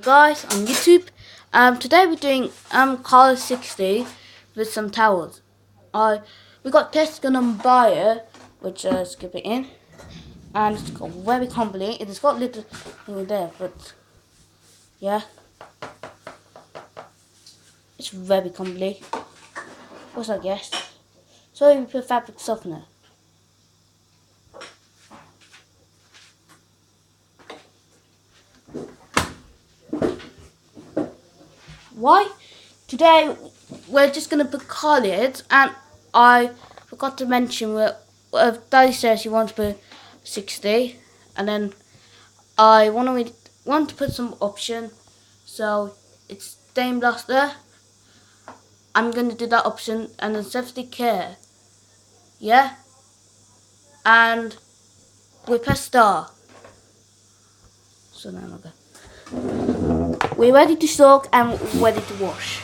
Guys on YouTube. Today we're doing color 60 with some towels. We got tested on buyer, which skip it in, and it's got very complete. It's got little thing there, but yeah, it's very complete. What's I guess? So we put fabric softener. Why? Today we're just gonna put coloureds, and I forgot to mention Daddy says he wants to put 60, and then I want to put some option, so it's stain blaster. I'm gonna do that option, and then safety care, yeah, and we press star. So now we're ready to soak and ready to wash.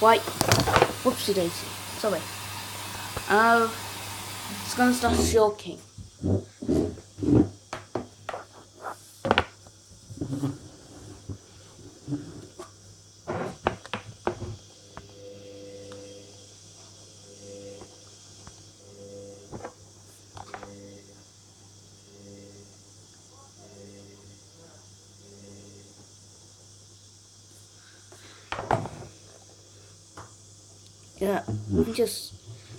Right, whoopsie daisy, sorry. It's gonna start soaking. Yeah, we can just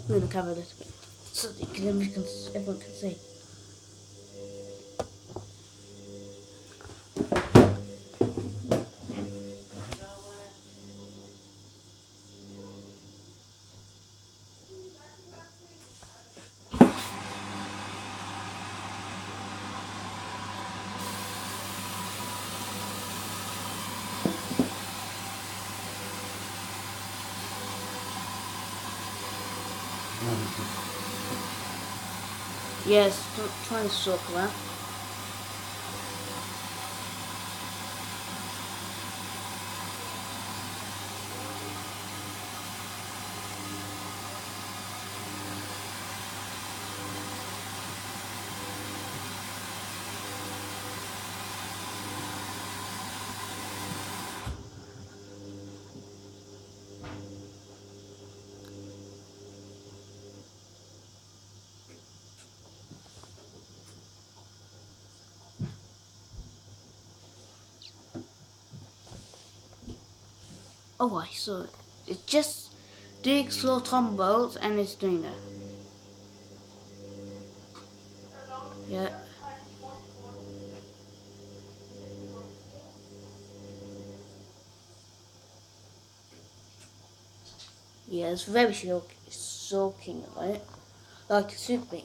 move the camera a little bit so that everyone can see. Yes, trying to soak around. Oh, I saw it. It's just doing slow tumbles and it's doing that. Yeah. Yeah, it's very soaking, right? Like it should be.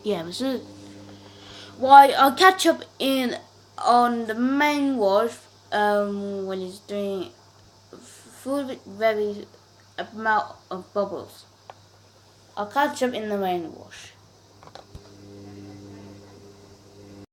Yeah, but so why I'll catch up in on the main wash when it's doing full with very amount of bubbles. I'll catch up in the main wash.